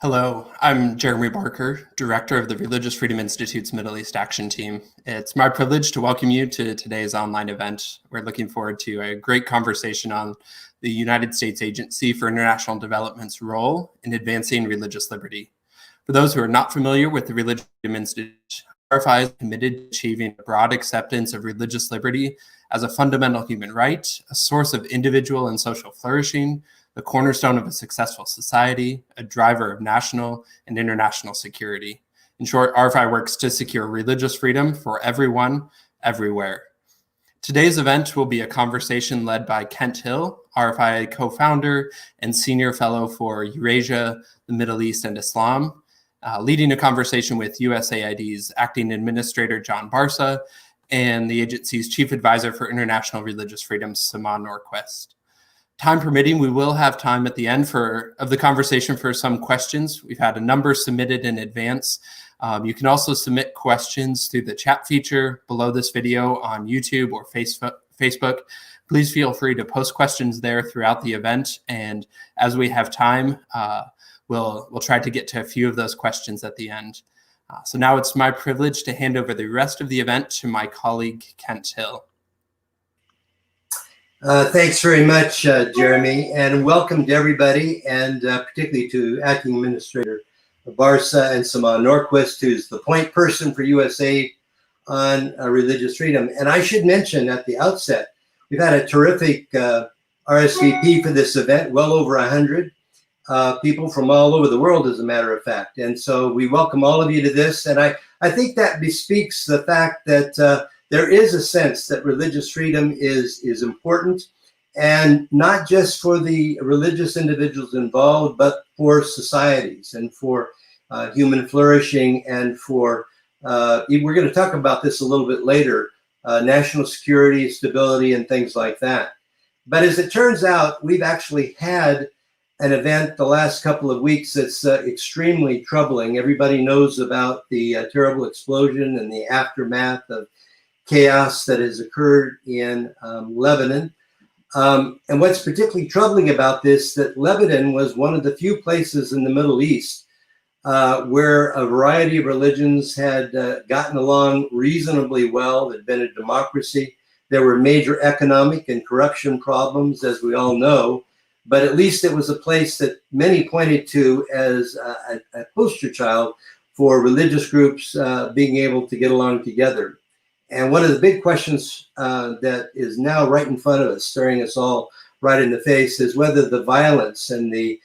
Hello, I'm Jeremy Barker, Director of the Religious Freedom Institute's Middle East Action Team. It's my privilege to welcome you to today's online event. We're looking forward to a great conversation on the United States Agency for International Development's role in advancing religious liberty. For those who are not familiar with the Religious Freedom Institute, RFI is committed to achieving a broad acceptance of religious liberty as a fundamental human right, a source of individual and social flourishing, the cornerstone of a successful society, a driver of national and international security. In short, RFI works to secure religious freedom for everyone, everywhere. Today's event will be a conversation led by Kent Hill, RFI co-founder and senior fellow for Eurasia, the Middle East, and Islam, leading a conversation with USAID's acting administrator, John Barsa, and the agency's chief advisor for international religious freedom, Samah Norquist. Time permitting, we will have time at the end of the conversation for some questions. We've had a number submitted in advance. You can also submit questions through the chat feature below this video on YouTube or Facebook. Please feel free to post questions there throughout the event. And as we have time, we'll try to get to a few of those questions at the end. So now it's my privilege to hand over the rest of the event to my colleague, Kent Hill. Thanks very much, Jeremy, and welcome to everybody, and particularly to Acting Administrator Barsa and Samah Norquist, who's the point person for USAID on religious freedom. And I should mention at the outset, we've had a terrific RSVP for this event, well over 100 people from all over the world, as a matter of fact. And so we welcome all of you to this. And I think that bespeaks the fact that there is a sense that religious freedom is important, and not just for the religious individuals involved, but for societies and for human flourishing, and for, we're going to talk about this a little bit later, national security, stability, and things like that. But as it turns out, we've actually had an event the last couple of weeks that's extremely troubling. Everybody knows about the terrible explosion and the aftermath of chaos that has occurred in Lebanon. And what's particularly troubling about this, that Lebanon was one of the few places in the Middle East where a variety of religions had gotten along reasonably well. It had been a democracy. There were major economic and corruption problems, as we all know, but at least it was a place that many pointed to as a poster child for religious groups being able to get along together. And one of the big questions that is now right in front of us, staring us all right in the face, is whether the violence and the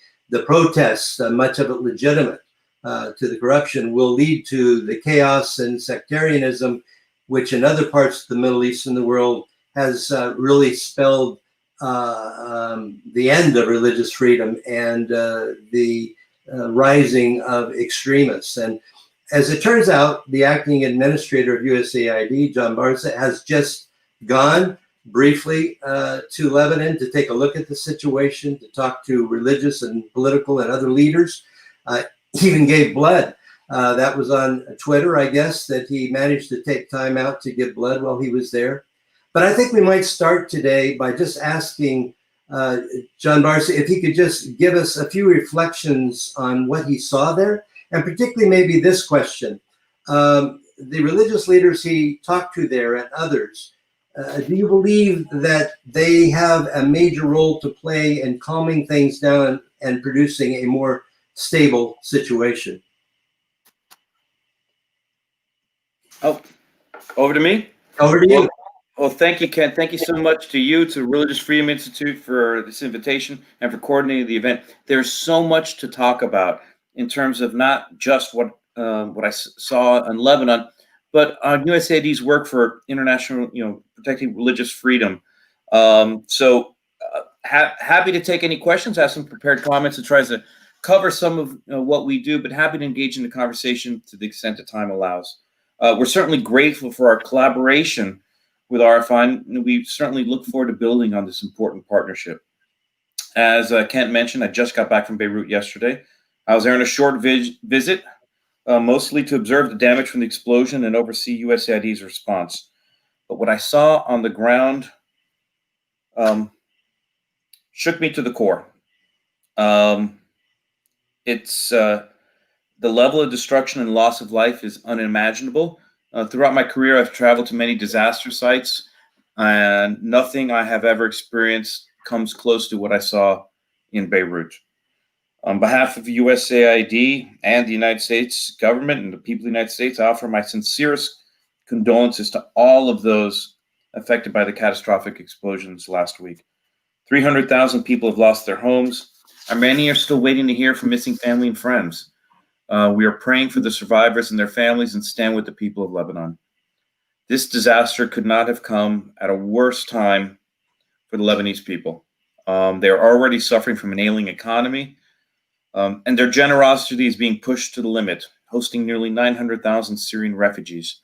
protests, much of it legitimate, to the corruption, will lead to the chaos and sectarianism, which in other parts of the Middle East and the world has really spelled the end of religious freedom and the rising of extremists. And as it turns out, the acting administrator of USAID, John Barsa, has just gone briefly to Lebanon to take a look at the situation, to talk to religious and political and other leaders. He even gave blood. That was on Twitter, I guess, that he managed to take time out to give blood while he was there. But I think we might start today by just asking John Barsa if he could just give us a few reflections on what he saw there. And particularly maybe this question, the religious leaders he talked to there and others, do you believe that they have a major role to play in calming things down and producing a more stable situation? Oh, over to me? Over to you. Well, thank you, Ken. Thank you so much to you, to Religious Freedom Institute, for this invitation and for coordinating the event. There's so much to talk about in terms of not just what I saw in Lebanon, but on USAID's work for international, protecting religious freedom. So happy to take any questions, have some prepared comments, and try to cover some of what we do, but happy to engage in the conversation to the extent that time allows. We're certainly grateful for our collaboration with RFI, and we certainly look forward to building on this important partnership. As Kent mentioned, I just got back from Beirut yesterday. I was there on a short visit, mostly to observe the damage from the explosion and oversee USAID's response. But what I saw on the ground shook me to the core. It's the level of destruction and loss of life is unimaginable. Throughout my career, I've traveled to many disaster sites, and nothing I have ever experienced comes close to what I saw in Beirut. On behalf of USAID and the United States government and the people of the United States, I offer my sincerest condolences to all of those affected by the catastrophic explosions last week. 300,000 people have lost their homes, and many are still waiting to hear from missing family and friends. We are praying for the survivors and their families and stand with the people of Lebanon. This disaster could not have come at a worse time for the Lebanese people. They are already suffering from an ailing economy, and their generosity is being pushed to the limit, hosting nearly 900,000 Syrian refugees.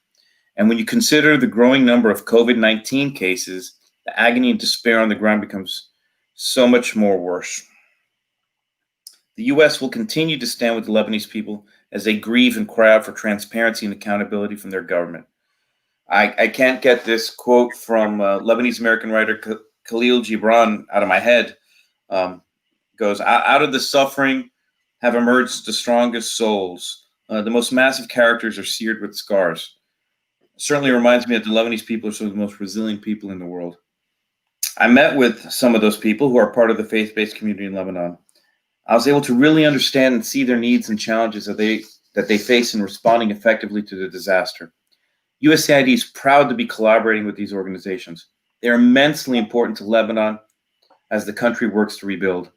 And when you consider the growing number of COVID-19 cases, the agony and despair on the ground becomes so much more worse. The U.S. will continue to stand with the Lebanese people as they grieve and cry out for transparency and accountability from their government. I can't get this quote from Lebanese American writer Khalil Gibran out of my head. Goes, out of the suffering have emerged the strongest souls. The most massive characters are seared with scars. It certainly reminds me that the Lebanese people are some of the most resilient people in the world. I met with some of those people who are part of the faith-based community in Lebanon. I was able to really understand and see their needs and challenges that they face in responding effectively to the disaster. USAID is proud to be collaborating with these organizations. They are immensely important to Lebanon as the country works to rebuild.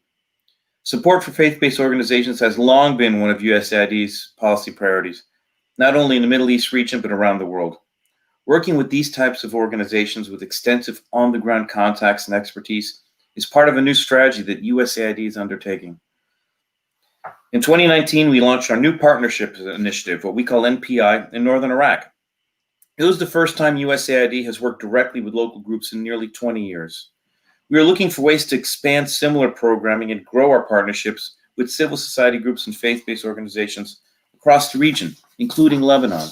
Support for faith-based organizations has long been one of USAID's policy priorities, not only in the Middle East region, but around the world. Working with these types of organizations with extensive on-the-ground contacts and expertise is part of a new strategy that USAID is undertaking. In 2019, we launched our new partnership initiative, what we call NPI, in northern Iraq. It was the first time USAID has worked directly with local groups in nearly 20 years. We are looking for ways to expand similar programming and grow our partnerships with civil society groups and faith-based organizations across the region, including Lebanon.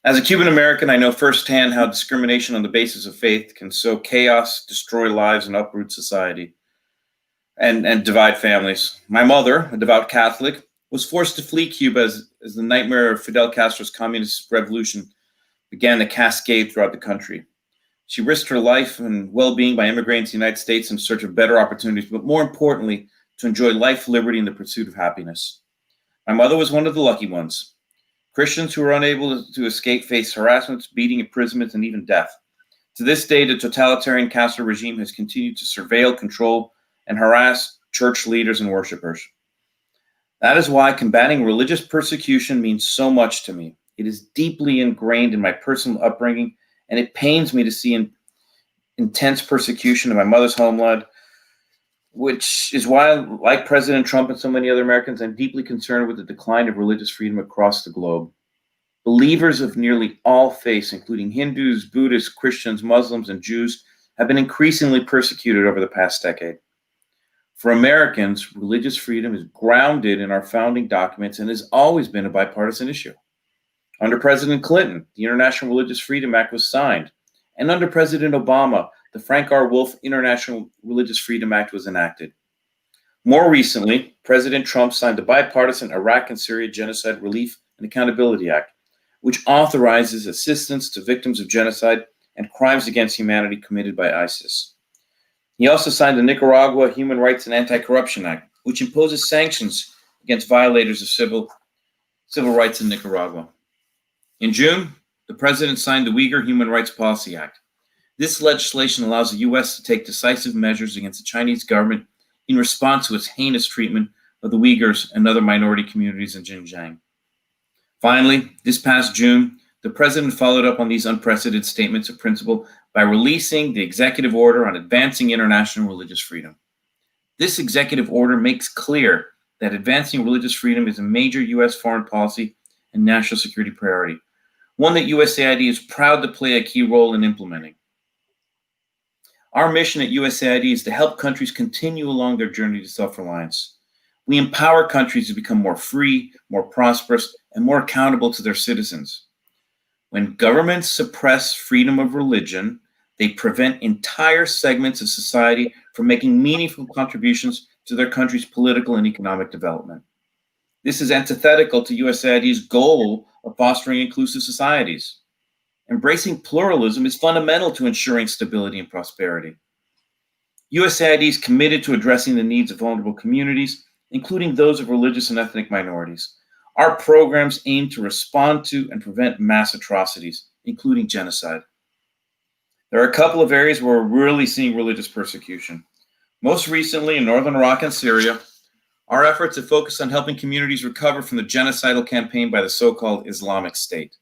As a Cuban American, I know firsthand how discrimination on the basis of faith can sow chaos, destroy lives, and uproot society, and divide families. My mother, a devout Catholic, was forced to flee Cuba as the nightmare of Fidel Castro's communist revolution began to cascade throughout the country. She risked her life and well-being by immigrating to the United States in search of better opportunities, but more importantly, to enjoy life, liberty, and the pursuit of happiness. My mother was one of the lucky ones. Christians who were unable to escape faced harassment, beating, imprisonment, and even death. To this day, the totalitarian Castro regime has continued to surveil, control, and harass church leaders and worshipers. That is why combating religious persecution means so much to me. It is deeply ingrained in my personal upbringing, and it pains me to see intense persecution in my mother's homeland, which is why, like President Trump and so many other Americans, I'm deeply concerned with the decline of religious freedom across the globe. Believers of nearly all faiths, including Hindus, Buddhists, Christians, Muslims, and Jews, have been increasingly persecuted over the past decade. For Americans, religious freedom is grounded in our founding documents and has always been a bipartisan issue. Under President Clinton, the International Religious Freedom Act was signed, and under President Obama, the Frank R. Wolf International Religious Freedom Act was enacted. More recently, President Trump signed the bipartisan Iraq and Syria Genocide Relief and Accountability Act, which authorizes assistance to victims of genocide and crimes against humanity committed by ISIS. He also signed the Nicaragua Human Rights and Anti-Corruption Act, which imposes sanctions against violators of civil rights in Nicaragua. In June, the president signed the Uyghur Human Rights Policy Act. This legislation allows the U.S. to take decisive measures against the Chinese government in response to its heinous treatment of the Uyghurs and other minority communities in Xinjiang. Finally, this past June, the president followed up on these unprecedented statements of principle by releasing the executive order on advancing international religious freedom. This executive order makes clear that advancing religious freedom is a major U.S. foreign policy and national security priority, one that USAID is proud to play a key role in implementing. Our mission at USAID is to help countries continue along their journey to self-reliance. We empower countries to become more free, more prosperous, and more accountable to their citizens. When governments suppress freedom of religion, they prevent entire segments of society from making meaningful contributions to their country's political and economic development. This is antithetical to USAID's goal of fostering inclusive societies. Embracing pluralism is fundamental to ensuring stability and prosperity. USAID is committed to addressing the needs of vulnerable communities, including those of religious and ethnic minorities. Our programs aim to respond to and prevent mass atrocities, including genocide. There are a couple of areas where we're really seeing religious persecution. Most recently, in northern Iraq and Syria, our efforts have focused on helping communities recover from the genocidal campaign by the so-called Islamic State.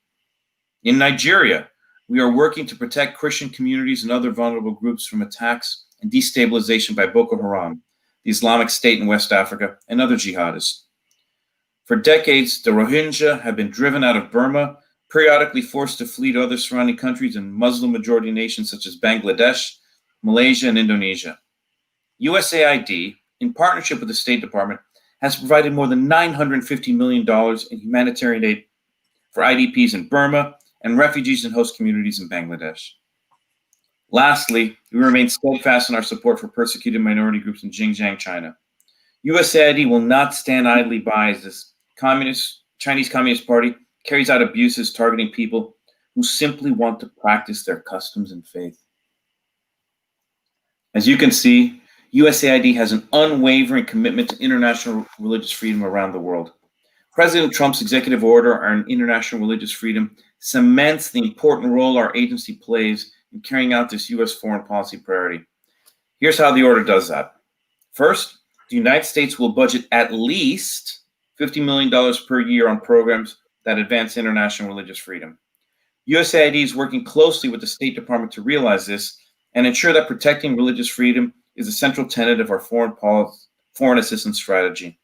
In Nigeria, we are working to protect Christian communities and other vulnerable groups from attacks and destabilization by Boko Haram, the Islamic State in West Africa, and other jihadists. For decades, the Rohingya have been driven out of Burma, periodically forced to flee to other surrounding countries and Muslim-majority nations such as Bangladesh, Malaysia, and Indonesia. USAID, in partnership with the State Department, has provided more than $950 million in humanitarian aid for IDPs in Burma and refugees and host communities in Bangladesh. Lastly, we remain steadfast in our support for persecuted minority groups in Xinjiang, China. USAID will not stand idly by as this Chinese Communist Party carries out abuses targeting people who simply want to practice their customs and faith. As you can see, USAID has an unwavering commitment to international religious freedom around the world. President Trump's executive order on international religious freedom cements the important role our agency plays in carrying out this U.S. foreign policy priority. Here's how the order does that. First, the United States will budget at least $50 million per year on programs that advance international religious freedom. USAID is working closely with the State Department to realize this and ensure that protecting religious freedom is a central tenet of our foreign assistance strategy.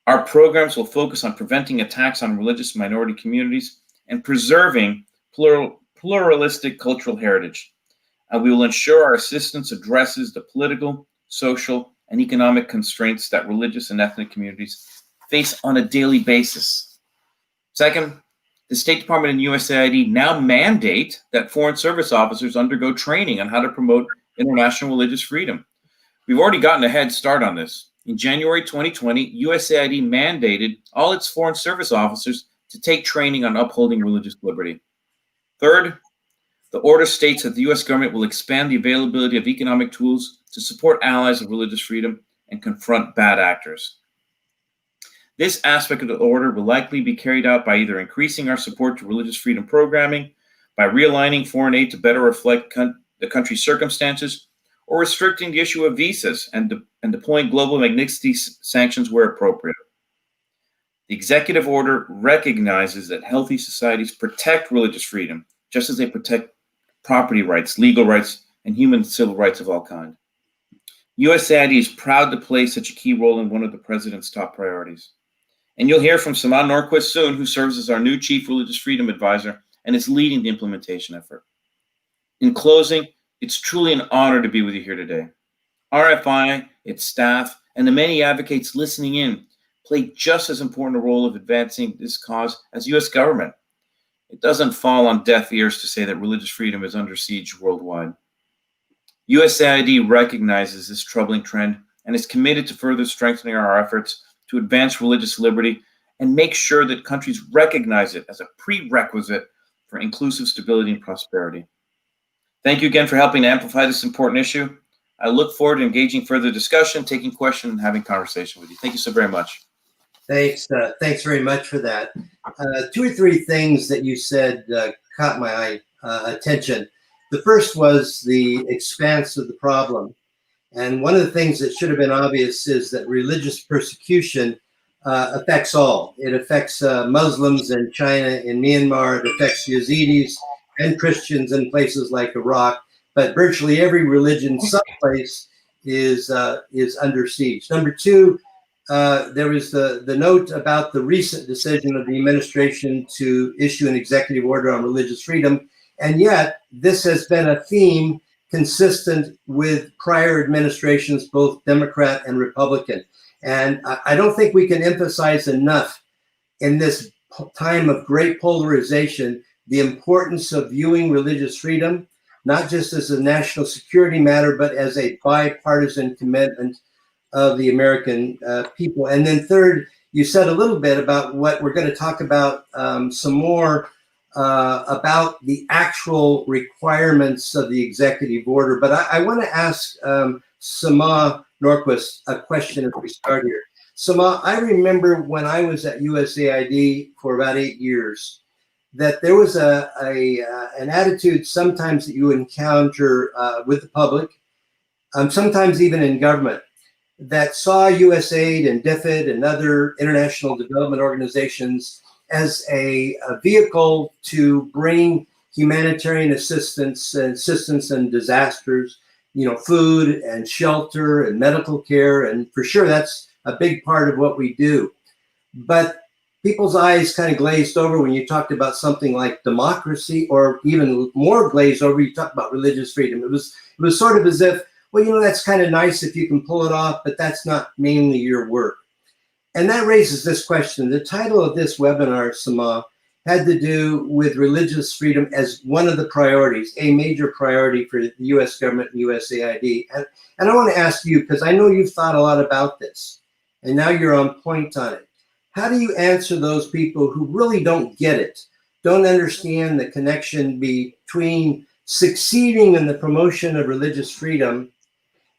Our programs will focus on preventing attacks on religious minority communities and preserving pluralistic cultural heritage. And we will ensure our assistance addresses the political, social, and economic constraints that religious and ethnic communities face on a daily basis. Second, the State Department and USAID now mandate that Foreign Service officers undergo training on how to promote international religious freedom. We've already gotten a head start on this. In January 2020, USAID mandated all its Foreign Service officers to take training on upholding religious liberty. Third, the order states that the U.S. government will expand the availability of economic tools to support allies of religious freedom and confront bad actors. This aspect of the order will likely be carried out by either increasing our support to religious freedom programming, by realigning foreign aid to better reflect the country's circumstances, or restricting the issue of visas and deploying global Magnitsky sanctions where appropriate. The executive order recognizes that healthy societies protect religious freedom, just as they protect property rights, legal rights, and human and civil rights of all kinds. USAID is proud to play such a key role in one of the president's top priorities. And you'll hear from Samah Norquist soon, who serves as our new Chief Religious Freedom Advisor and is leading the implementation effort. In closing, it's truly an honor to be with you here today. RFI, its staff, and the many advocates listening in play just as important a role of advancing this cause as U.S. government. It doesn't fall on deaf ears to say that religious freedom is under siege worldwide. USAID recognizes this troubling trend and is committed to further strengthening our efforts to advance religious liberty and make sure that countries recognize it as a prerequisite for inclusive stability and prosperity. Thank you again for helping to amplify this important issue. I look forward to engaging further discussion, taking questions, and having conversation with you. Thank you so very much. Thanks very much for that. Two or three things that you said caught my attention. The first was the expanse of the problem. And one of the things that should have been obvious is that religious persecution affects all. It affects Muslims in China, in Myanmar. It affects Yazidis and Christians in places like Iraq. But virtually every religion someplace is under siege. Number two, there was the note about the recent decision of the administration to issue an executive order on religious freedom. And yet, this has been a theme consistent with prior administrations, both Democrat and Republican. And I don't think we can emphasize enough in this time of great polarization the importance of viewing religious freedom, not just as a national security matter, but as a bipartisan commitment of the American people. And then third, you said a little bit about what we're going to talk about some more about the actual requirements of the executive order. But I want to ask Samah Norquist a question as we start here. Samah, I remember when I was at USAID for about 8 years, that there was an attitude sometimes that you encounter with the public, sometimes even in government, that saw USAID and DFID and other international development organizations as a vehicle to bring humanitarian assistance and disasters, food and shelter and medical care. And for sure, that's a big part of what we do. But people's eyes kind of glazed over when you talked about something like democracy, or even more glazed over, you talked about religious freedom. It was sort of as if, well, that's kind of nice if you can pull it off, but that's not mainly your work. And that raises this question. The title of this webinar, Samah, had to do with religious freedom as one of the priorities, a major priority for the US government and USAID. And I want to ask you, because I know you've thought a lot about this, and now you're on point on it. How do you answer those people who really don't get it, don't understand the connection between succeeding in the promotion of religious freedom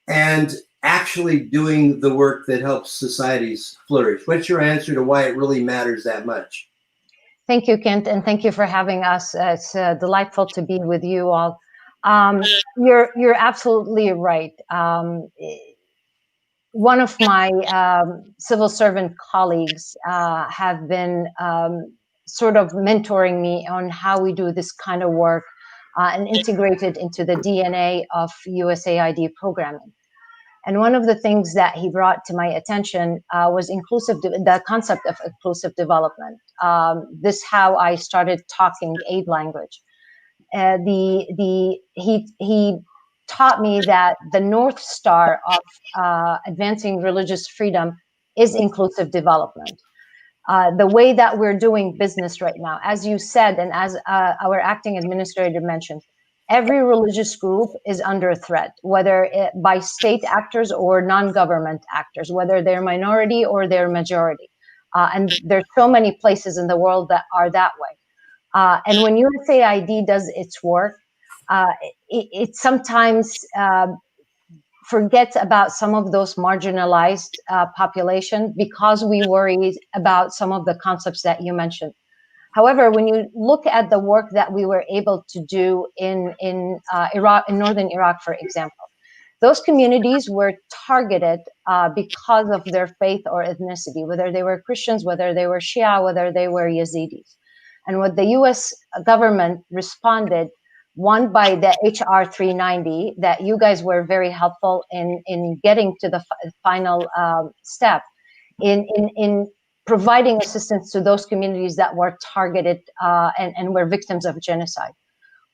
and actually doing the work that helps societies flourish? What's your answer to why it really matters that much? Thank you, Kent, and thank you for having us. It's delightful to be with you all. You're absolutely right. One of my civil servant colleagues have been sort of mentoring me on how we do this kind of work and integrate it into the DNA of USAID programming. And one of the things that he brought to my attention was the concept of inclusive development. This is how I started talking aid language. He taught me that the North Star of advancing religious freedom is inclusive development. The way that we're doing business right now, as you said, and as our acting administrator mentioned, every religious group is under threat, whether by state actors or non-government actors, whether they're minority or they're majority. And there's so many places in the world that are that way. And when USAID does its work, it sometimes forgets about some of those marginalized population because we worry about some of the concepts that you mentioned. However, when you look at the work that we were able to do in Iraq, in northern Iraq, for example, those communities were targeted because of their faith or ethnicity, whether they were Christians, whether they were Shia, whether they were Yazidis. And what the US government responded, one, by the HR 390, that you guys were very helpful in getting to the final step, in providing assistance to those communities that were targeted and were victims of genocide.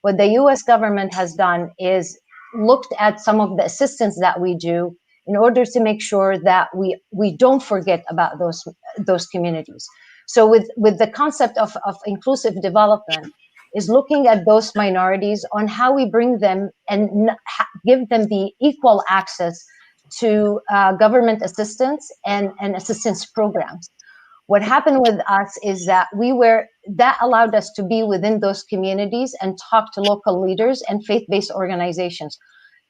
What the US government has done is looked at some of the assistance that we do in order to make sure that we don't forget about those communities. So with the concept of inclusive development is looking at those minorities on how we bring them and give them the equal access to government assistance and assistance programs. What happened with us is that that allowed us to be within those communities and talk to local leaders and faith-based organizations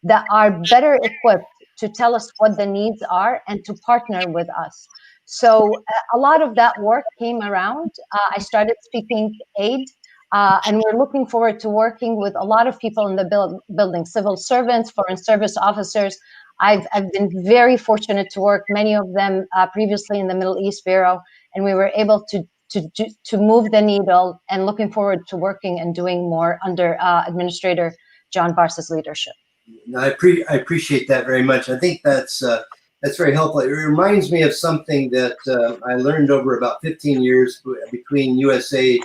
that are better equipped to tell us what the needs are and to partner with us. So a lot of that work came around. I started speaking aid, and we're looking forward to working with a lot of people in the building, civil servants, foreign service officers. I've been very fortunate to work, many of them previously in the Middle East Bureau, and we were able to move the needle, and looking forward to working and doing more under Administrator John Barsas' leadership. I appreciate that very much. I think that's very helpful. It reminds me of something that I learned over about 15 years between USAID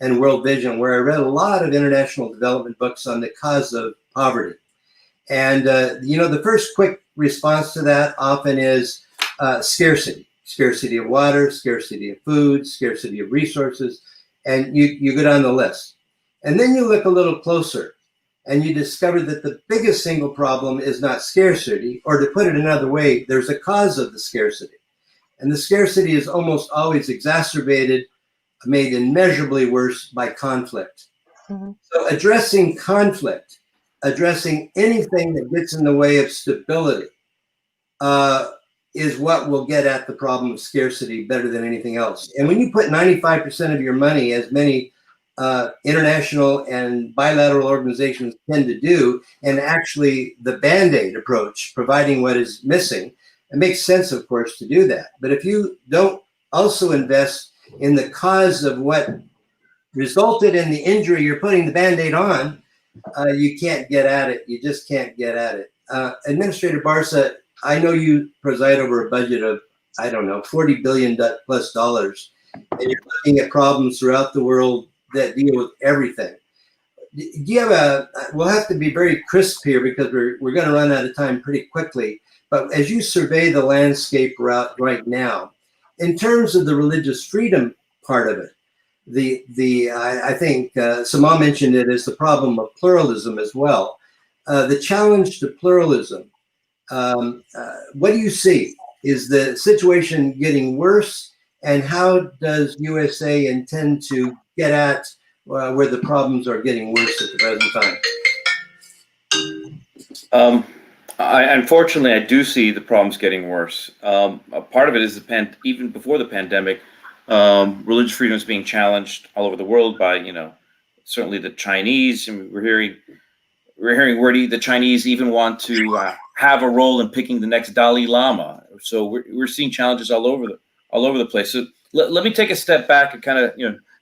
and World Vision, where I read a lot of international development books on the cause of poverty. And, the first quick response to that often is scarcity of water, scarcity of food, scarcity of resources, and you go down the list. And then you look a little closer, and you discover that the biggest single problem is not scarcity, or to put it another way, there's a cause of the scarcity. And the scarcity is almost always exacerbated, made immeasurably worse by conflict. Mm-hmm. So addressing conflict, addressing anything that gets in the way of stability, is what will get at the problem of scarcity better than anything else. And when you put 95% of your money, as many international and bilateral organizations tend to do, and actually the Band-Aid approach, providing what is missing, it makes sense, of course, to do that. But if you don't also invest in the cause of what resulted in the injury you're putting the Band-Aid on, you can't get at it. You just can't get at it. Administrator Barsa, I know you preside over a budget of, I don't know, $40 billion plus dollars, and you're looking at problems throughout the world that deal with everything. Do you have we'll have to be very crisp here because we're going to run out of time pretty quickly, but as you survey the landscape right now, in terms of the religious freedom part of it, I think Samah mentioned it as the problem of pluralism as well. The challenge to pluralism, what do you see? Is the situation getting worse? And how does USA intend to get at where the problems are getting worse at the present time? Unfortunately, I do see the problems getting worse. A part of it is even before the pandemic, religious freedom is being challenged all over the world by, certainly the Chinese. And we're hearing where the Chinese even want to have a role in picking the next Dalai Lama. So we're seeing challenges all over the place. So let me take a step back and kind of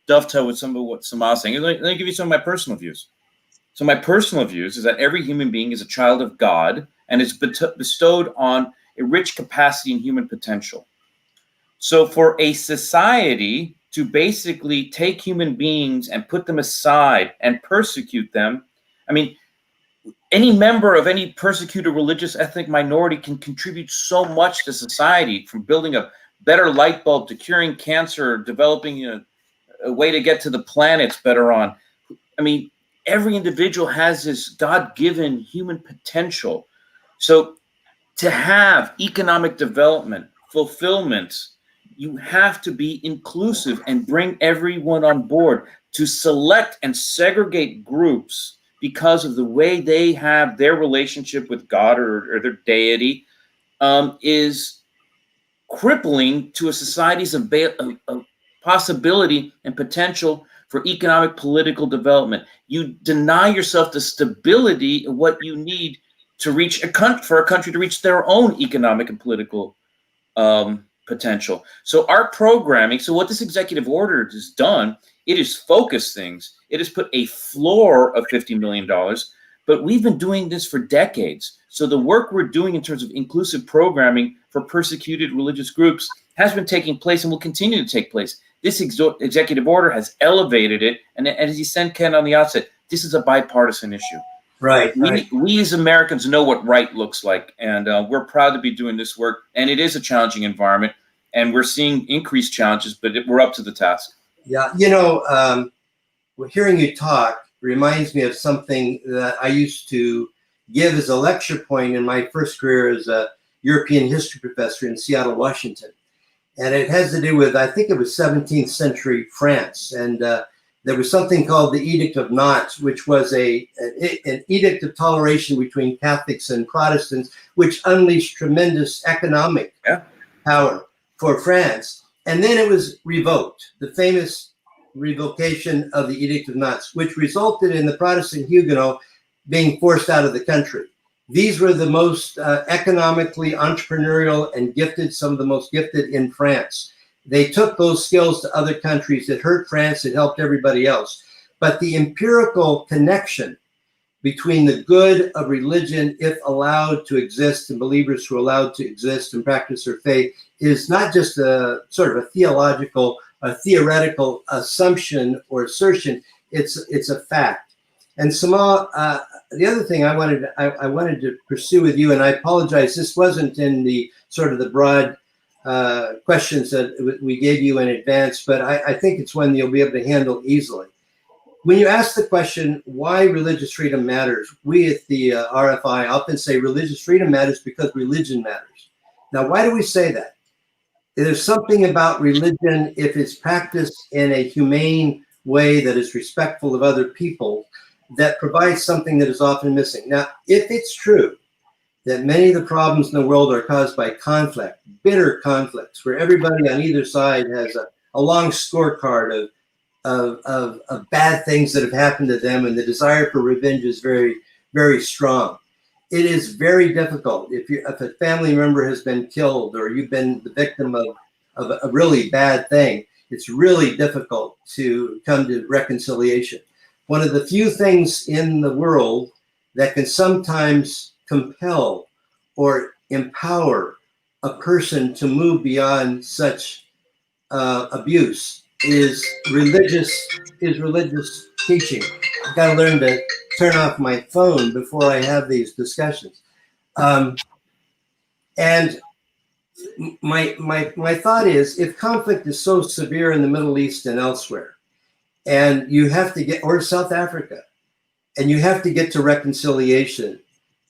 dovetail with some of what Samah is saying. Let me give you some of my personal views. So my personal views is that every human being is a child of God and is bestowed on a rich capacity and human potential. So for a society to basically take human beings and put them aside and persecute them, I mean, any member of any persecuted religious ethnic minority can contribute so much to society, from building a better light bulb to curing cancer, developing a way to get to the planets better on. I mean, every individual has this God-given human potential. So to have economic development, fulfillment, you have to be inclusive and bring everyone on board. To select and segregate groups because of the way they have their relationship with God or their deity is crippling to a society's possibility and potential for economic, political development. You deny yourself the stability of what you need to reach for a country to reach their own economic and political potential. So our programming, so what this executive order has done, it has focused things. It has put a floor of $50 million, but we've been doing this for decades. So the work we're doing in terms of inclusive programming for persecuted religious groups has been taking place and will continue to take place. This executive order has elevated it, and as you said, Ken, on the outset, this is a bipartisan issue. Right. We as Americans know what right looks like, and we're proud to be doing this work. And it is a challenging environment, and we're seeing increased challenges, but we're up to the task. Yeah, hearing you talk reminds me of something that I used to give as a lecture point in my first career as a European history professor in Seattle, Washington. And it has to do with, I think it was 17th century France. And there was something called the Edict of Nantes, which was an edict of toleration between Catholics and Protestants, which unleashed tremendous economic power for France. And then it was revoked, the famous revocation of the Edict of Nantes, which resulted in the Protestant Huguenot being forced out of the country. These were the most economically entrepreneurial and gifted, some of the most gifted in France. They took those skills to other countries. It hurt France, it helped everybody else. But the empirical connection between the good of religion, if allowed to exist, and believers who are allowed to exist and practice their faith, is not just a sort of a theological, a theoretical assumption or assertion. It's a fact. And Samah, the other thing I wanted to pursue with you, and I apologize, this wasn't in the sort of the broad questions that we gave you in advance, but I think it's one you'll be able to handle easily. when you ask the question why religious freedom matters, we at the RFI often say religious freedom matters because religion matters. Now, why do we say that? There's something about religion, if it's practiced in a humane way that is respectful of other people, that provides something that is often missing. Now, if it's true that many of the problems in the world are caused by conflict, bitter conflicts, where everybody on either side has a long scorecard of bad things that have happened to them, and the desire for revenge is very, very strong. It is very difficult if a family member has been killed or you've been the victim of a really bad thing. It's really difficult to come to reconciliation. One of the few things in the world that can sometimes compel or empower a person to move beyond such abuse is religious teaching. I've got to learn to turn off my phone before I have these discussions. And my thought is, if conflict is so severe in the Middle East and elsewhere, and you have to get, or South Africa, and you have to get to reconciliation,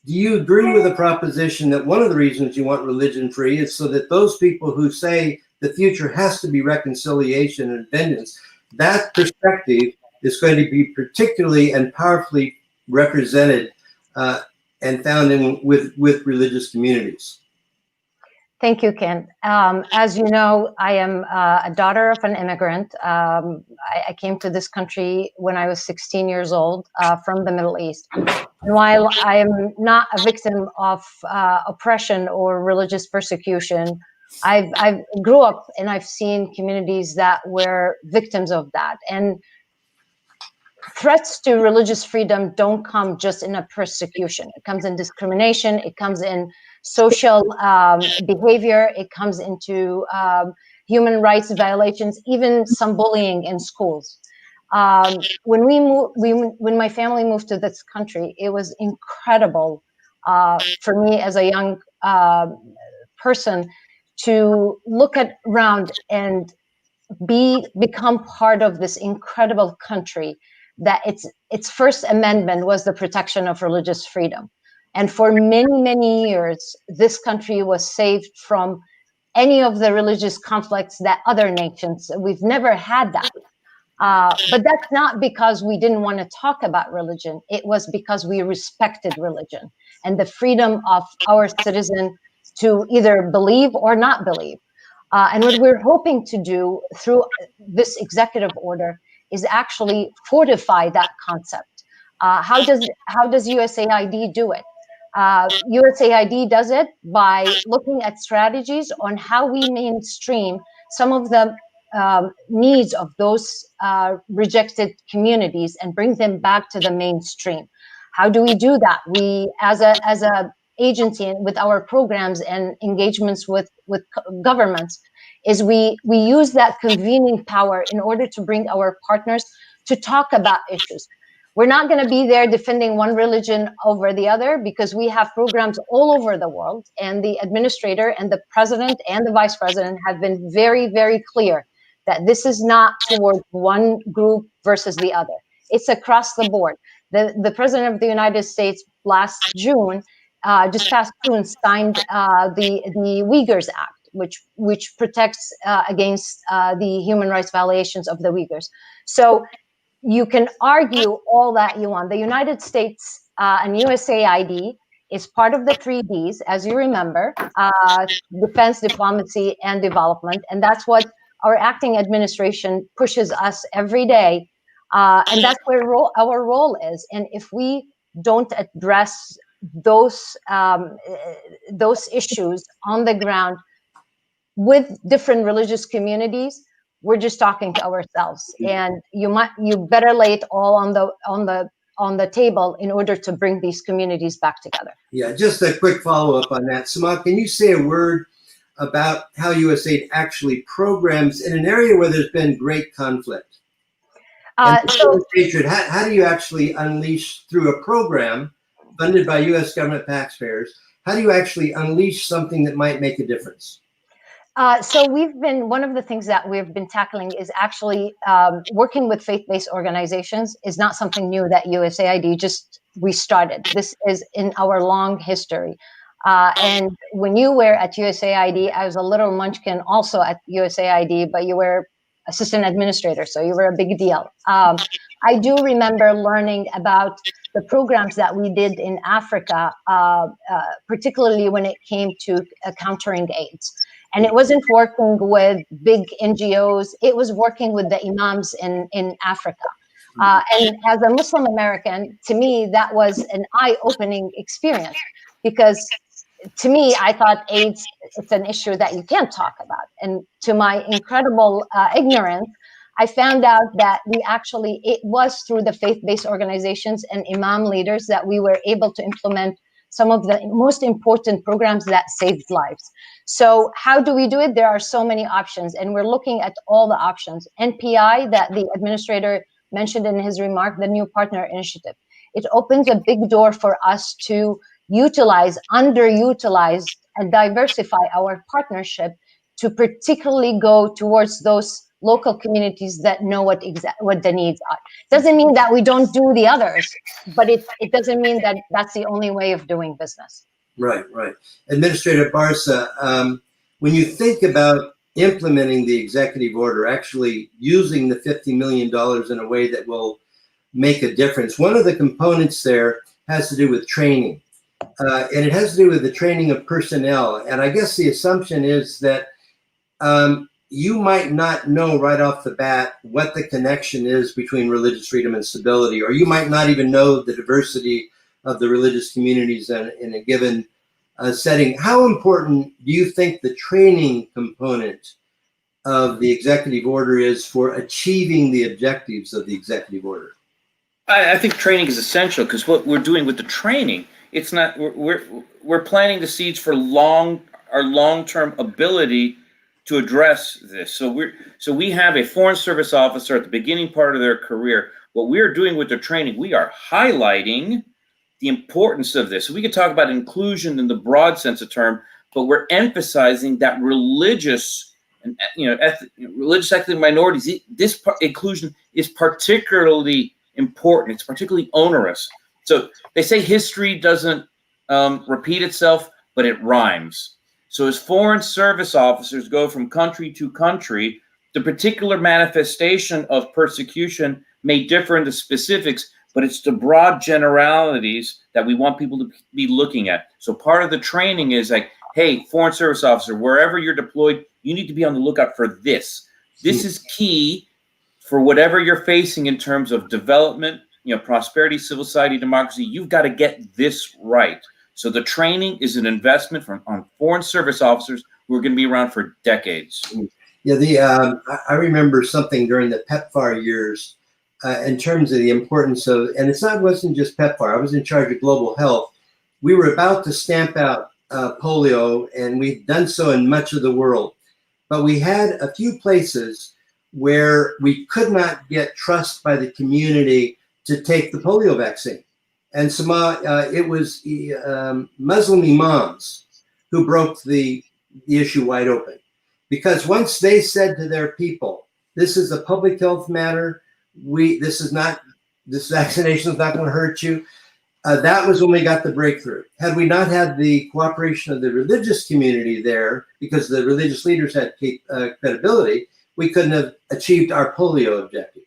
do you agree with the proposition that one of the reasons you want religion free is so that those people who say the future has to be reconciliation and vengeance, that perspective is going to be particularly and powerfully represented and found with religious communities? Thank you, Ken. As you know, I am a daughter of an immigrant. I came to this country when I was 16 years old from the Middle East. And while I am not a victim of oppression or religious persecution, I grew up and I've seen communities that were victims of that. And threats to religious freedom don't come just in a persecution. It comes in discrimination. It comes in social behavior. It comes into human rights violations, even some bullying in schools. When my family moved to this country, it was incredible for me as a young person to look around and become part of this incredible country that its first amendment was the protection of religious freedom. And for many, many years, this country was saved from any of the religious conflicts that other nations, we've never had that. But that's not because we didn't want to talk about religion. It was because we respected religion and the freedom of our citizens to either believe or not believe. And what we're hoping to do through this executive order is actually fortify that concept. How does USAID do it? USAID does it by looking at strategies on how we mainstream some of the needs of those rejected communities and bring them back to the mainstream. How do we do that? We, as a agency with our programs and engagements with governments, is we use that convening power in order to bring our partners to talk about issues. We're not going to be there defending one religion over the other, because we have programs all over the world, and the administrator and the president and the vice president have been very, very clear that this is not towards one group versus the other. It's across the board. The president of the United States last June, just past June, signed the Uyghurs Act, which protects against the human rights violations of the Uyghurs. So you can argue all that you want. The United States and USAID is part of the 3Ds, as you remember, defense, diplomacy, and development. And that's what our acting administration pushes us every day. And that's where our role is. And if we don't address those issues on the ground with different religious communities, we're just talking to ourselves. And you better lay it all on the table in order to bring these communities back together. Yeah, just a quick follow-up on that. Samah, can you say a word about how USAID actually programs in an area where there's been great conflict? How do you actually unleash, through a program funded by U.S. government taxpayers, how do you actually unleash something that might make a difference? So one of the things that we've been tackling is actually working with faith-based organizations is not something new that USAID we started. This is in our long history. And when you were at USAID, I was a little munchkin also at USAID, but you were assistant administrator, so you were a big deal. I do remember learning about the programs that we did in Africa, particularly when it came to countering AIDS. And it wasn't working with big NGOs, it was working with the imams in Africa. And as a Muslim American, to me, that was an eye-opening experience, because to me, I thought AIDS, it's an issue that you can't talk about. And to my incredible ignorance, I found out that it was through the faith-based organizations and imam leaders that we were able to implement some of the most important programs that saved lives. So how do we do it? There are so many options, and we're looking at all the options. NPI, that the administrator mentioned in his remark, the new partner initiative. It opens a big door for us to underutilize, and diversify our partnership to particularly go towards those local communities that know what the needs are. Doesn't mean that we don't do the others, but it doesn't mean that that's the only way of doing business. Right. Administrator Barsa, when you think about implementing the executive order, actually using the $50 million in a way that will make a difference, one of the components there has to do with training. And it has to do with the training of personnel. And I guess the assumption is that you might not know right off the bat what the connection is between religious freedom and stability, or you might not even know the diversity of the religious communities in a given setting. How important do you think the training component of the executive order is for achieving the objectives of the executive order? I think training is essential, because what we're doing with the training, it's not, we're planting the seeds for our long-term ability to address this. So we have a foreign service officer at the beginning part of their career. What we're doing with the training, we are highlighting the importance of this. So we could talk about inclusion in the broad sense of term, but we're emphasizing that religious and religious ethnic minorities, this inclusion is particularly important. It's particularly onerous. So they say history doesn't repeat itself, but it rhymes. So as foreign service officers go from country to country, the particular manifestation of persecution may differ in the specifics, but it's the broad generalities that we want people to be looking at. So part of the training is like, hey, foreign service officer, wherever you're deployed, you need to be on the lookout for this. This is key for whatever you're facing in terms of development, prosperity, civil society, democracy. You've got to get this right. So the training is an investment on foreign service officers who are going to be around for decades. Yeah, I remember something during the PEPFAR years in terms of the importance of, and wasn't just PEPFAR. I was in charge of global health. We were about to stamp out polio, and we'd done so in much of the world. But we had a few places where we could not get trust by the community to take the polio vaccine. And Samah, it was Muslim imams who broke the issue wide open. Because once they said to their people, this is a public health matter, this vaccination is not going to hurt you, that was when we got the breakthrough. Had we not had the cooperation of the religious community there, because the religious leaders had credibility, we couldn't have achieved our polio objective.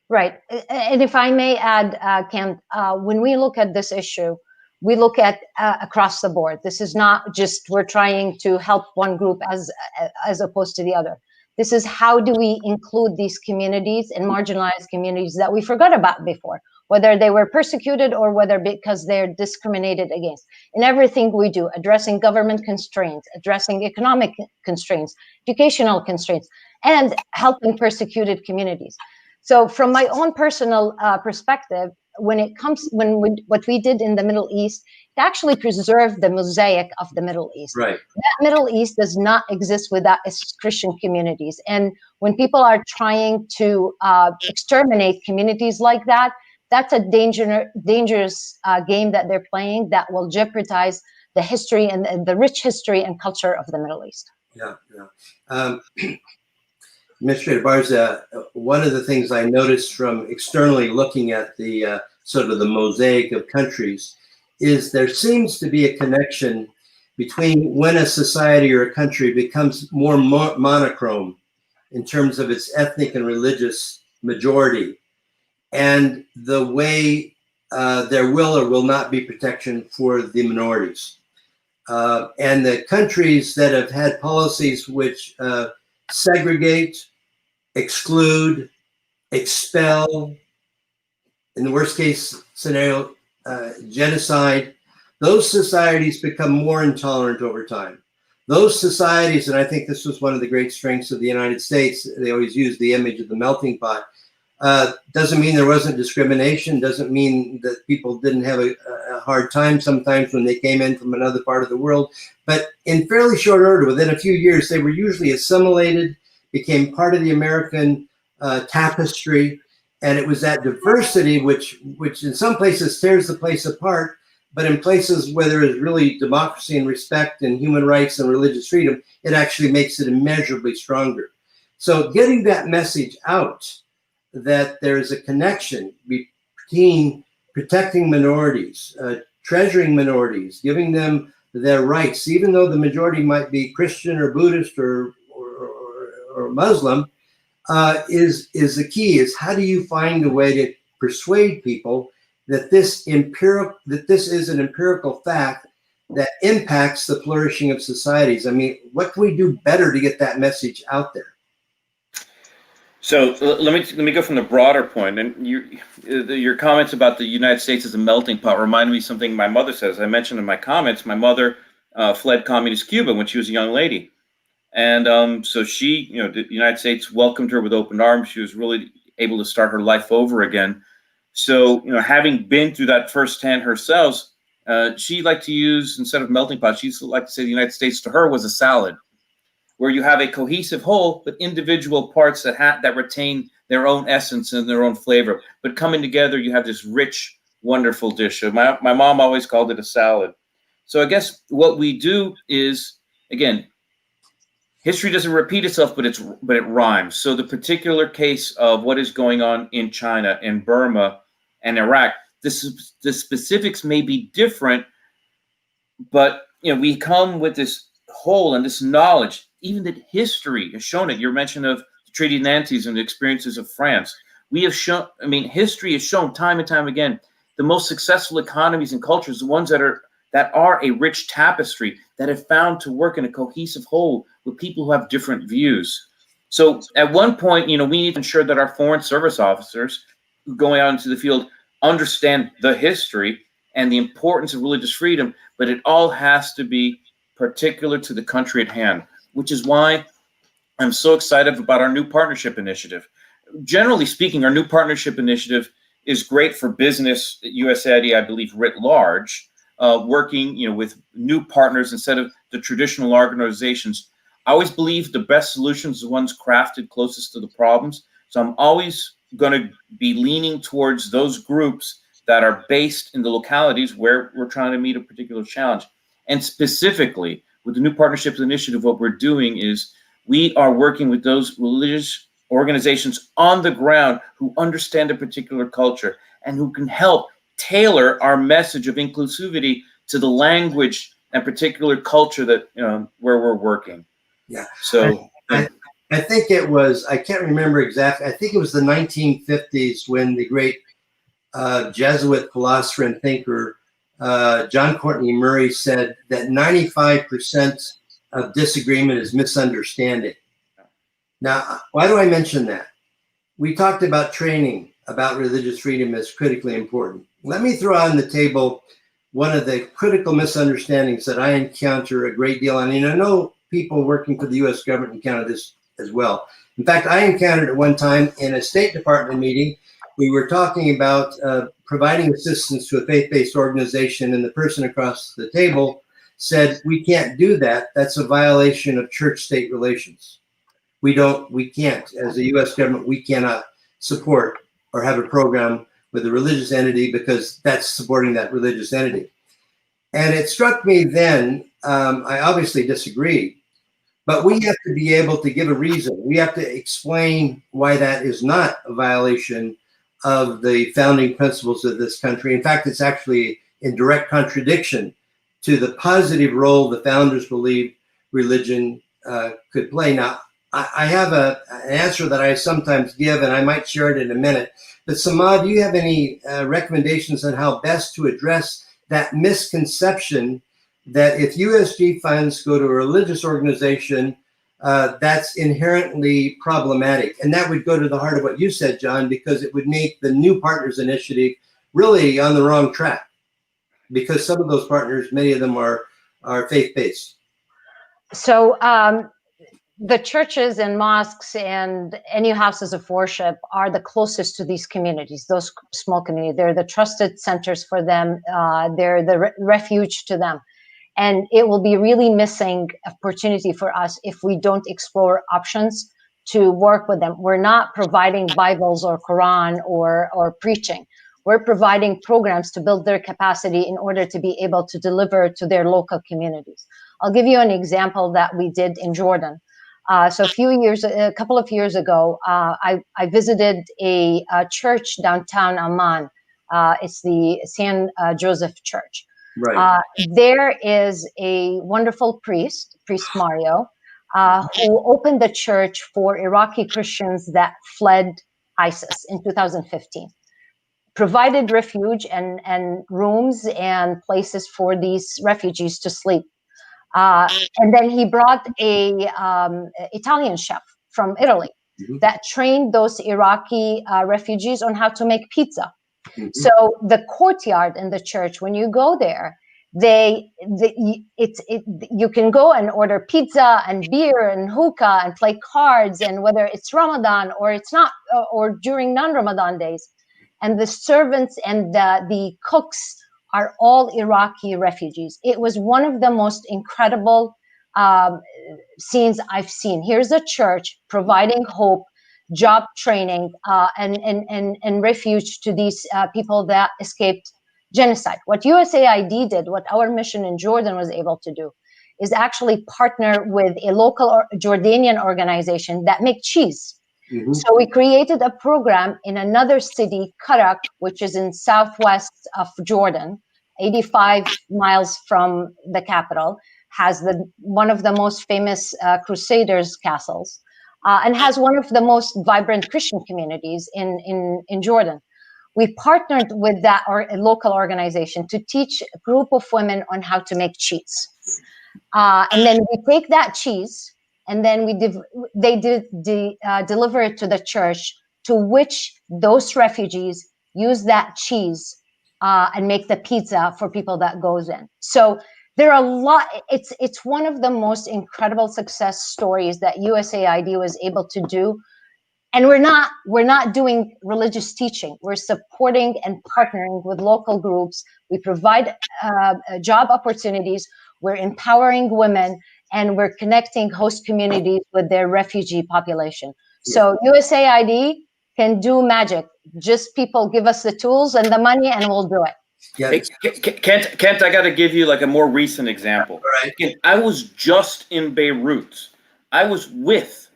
Right. And if I may add, Ken, when we look at this issue, we look at across the board. This is not just we're trying to help one group as opposed to the other. This is how do we include these communities and marginalized communities that we forgot about before, whether they were persecuted or whether because they're discriminated against. In everything we do, addressing government constraints, addressing economic constraints, educational constraints, and helping persecuted communities. So from my own personal perspective, what we did in the Middle East, it actually preserved the mosaic of the Middle East. Right. That Middle East does not exist without its Christian communities. And when people are trying to exterminate communities like that, that's a dangerous game that they're playing that will jeopardize the history and the rich history and culture of the Middle East. Yeah, yeah. Administrator Barsa, one of the things I noticed from externally looking at the sort of the mosaic of countries is there seems to be a connection between when a society or a country becomes more monochrome in terms of its ethnic and religious majority and the way there will or will not be protection for the minorities. And the countries that have had policies which segregate, exclude, expel, in the worst case scenario, genocide, those societies become more intolerant over time. Those societies, and I think this was one of the great strengths of the United States, they always use the image of the melting pot. Doesn't mean there wasn't discrimination, doesn't mean that people didn't have a hard time sometimes when they came in from another part of the world. But in fairly short order, within a few years, they were usually assimilated, became part of the American tapestry. And it was that diversity which in some places tears the place apart, but in places where there is really democracy and respect and human rights and religious freedom, it actually makes it immeasurably stronger. So getting that message out that there is a connection between protecting minorities, treasuring minorities, giving them their rights, even though the majority might be Christian or Buddhist or Muslim, is the key. Is how do you find a way to persuade people that this is an empirical fact that impacts the flourishing of societies? I mean, what can we do better to get that message out there? So let me go from the broader point, and your comments about the United States as a melting pot reminded me of something my mother says. I mentioned in my comments, my mother fled communist Cuba when she was a young lady, and so she, the United States welcomed her with open arms. She was really able to start her life over again. So having been through that firsthand herself, she liked to use, instead of melting pot, she used to like to say the United States to her was a salad, where you have a cohesive whole, but individual parts that retain their own essence and their own flavor. But coming together, you have this rich, wonderful dish. My mom always called it a salad. So I guess what we do is, again, history doesn't repeat itself, but it rhymes. So the particular case of what is going on in China, in Burma, and Iraq, the specifics may be different, but we come with this whole and this knowledge, even that history has shown it. Your mention of the Treaty of Nantes and the experiences of France. We have shown, history has shown time and time again, the most successful economies and cultures, the ones that are a rich tapestry, that have found to work in a cohesive whole with people who have different views. So at one point, we need to ensure that our foreign service officers going out into the field understand the history and the importance of religious freedom, but it all has to be particular to the country at hand, which is why I'm so excited about our new partnership initiative. Generally speaking, our new partnership initiative is great for business at USAID, I believe, writ large, working with new partners instead of the traditional organizations. I always believe the best solutions are the ones crafted closest to the problems. So I'm always going to be leaning towards those groups that are based in the localities where we're trying to meet a particular challenge. And specifically, with the new partnerships initiative, what we're doing is we are working with those religious organizations on the ground who understand a particular culture and who can help tailor our message of inclusivity to the language and particular culture that where we're working. Yeah. So I think it was, I can't remember exactly, I think it was the 1950s when the great Jesuit philosopher and thinker John Courtney Murray said that 95% of disagreement is misunderstanding. Now, why do I mention that? We talked about training about religious freedom as critically important. Let me throw on the table one of the critical misunderstandings that I encounter a great deal. And I know people working for the U.S. government encounter this as well. In fact, I encountered it one time in a State Department meeting. We were talking about providing assistance to a faith-based organization, and the person across the table said, "We can't do that. That's a violation of church-state relations. We can't, as the U.S. government, we cannot support or have a program with a religious entity because that's supporting that religious entity." And it struck me then, I obviously disagreed, But we have to be able to give a reason. We have to explain why that is not a violation of the founding principles of this country. In fact, it's actually in direct contradiction to the positive role the founders believed religion could play. Now, I have an answer that I sometimes give, and I might share it in a minute. But Samah, do you have any recommendations on how best to address that misconception that if USG funds go to a religious organization, that's inherently problematic? And that would go to the heart of what you said, John, because it would make the New Partners Initiative really on the wrong track, because some of those partners, many of them are faith-based. So the churches and mosques and any houses of worship are the closest to these communities, those small communities. They're the trusted centers for them. They're the refuge to them. And it will be really missing opportunity for us if we don't explore options to work with them. We're not providing Bibles or Quran or preaching. We're providing programs to build their capacity in order to be able to deliver to their local communities. I'll give you an example that we did in Jordan. So a couple of years ago, I visited a church downtown Amman. It's the San Joseph Church. Right. There is a wonderful priest Mario, who opened the church for Iraqi Christians that fled ISIS in 2015. Provided refuge and rooms and places for these refugees to sleep. And then he brought a Italian chef from Italy that trained those Iraqi refugees on how to make pizza. So the courtyard in the church, when you go there, you can go and order pizza and beer and hookah and play cards, and whether it's Ramadan or it's not, or during non-Ramadan days. And the servants and the cooks are all Iraqi refugees. It was one of the most incredible scenes I've seen. Here's a church providing hope, job training, and refuge to these people that escaped genocide. What USAID did, what our mission in Jordan was able to do, is actually partner with a local Jordanian organization that make cheese. So we created a program in another city, Karak, which is in southwest of Jordan, 85 miles from the capital, has one of the most famous Crusaders castles, and has one of the most vibrant Christian communities in Jordan. We partnered with that a local organization to teach a group of women on how to make cheese. And then we take that cheese, and then they deliver it to the church, to which those refugees use that cheese and make the pizza for people that goes in. So there are a lot. It's one of the most incredible success stories that USAID was able to do. And we're not doing religious teaching. We're supporting and partnering with local groups. We provide job opportunities. We're empowering women, and we're connecting host communities with their refugee population. So USAID can do magic. Just people give us the tools and the money, and we'll do it. Yeah. Hey, Kent, I got to give you like a more recent example. Right. I was just in Beirut. I was with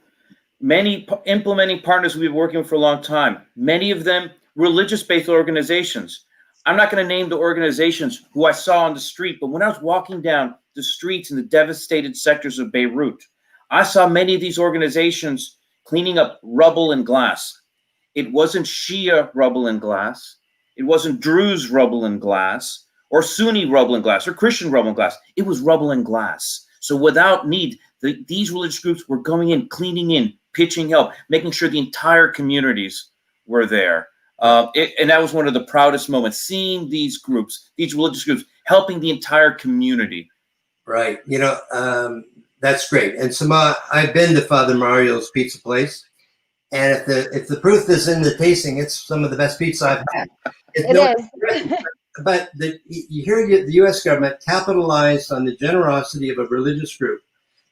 many implementing partners we've been working with for a long time, many of them religious-based organizations. I'm not going to name the organizations who I saw on the street, but when I was walking down the streets in the devastated sectors of Beirut, I saw many of these organizations cleaning up rubble and glass. It wasn't Shia rubble and glass. It wasn't Druze rubble and glass, or Sunni rubble and glass, or Christian rubble and glass. It was rubble and glass. So without need, these religious groups were going in, cleaning in, pitching help, making sure the entire communities were there. And that was one of the proudest moments, seeing these groups, these religious groups, helping the entire community. Right. You know, that's great. And Samah, I've been to Father Mario's pizza place, and if the proof is in the tasting, it's some of the best pizza I've had. It is. But you hear the U.S. government capitalized on the generosity of a religious group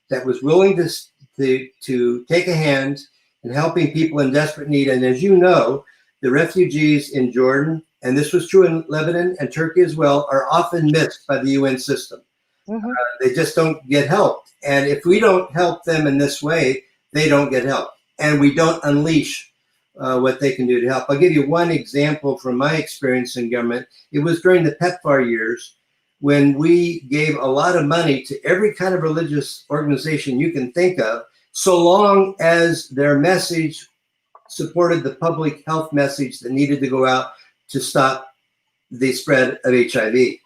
that was willing to take a hand in helping people in desperate need. And as you know, the refugees in Jordan, and this was true in Lebanon and Turkey as well, are often missed by the UN system. Mhm. They just don't get help. And if we don't help them in this way, they don't get help. And we don't unleash what they can do to help. I'll give you one example from my experience in government. It was during the PEPFAR years when we gave a lot of money to every kind of religious organization you can think of, so long as their message supported the public health message that needed to go out to stop the spread of HIV.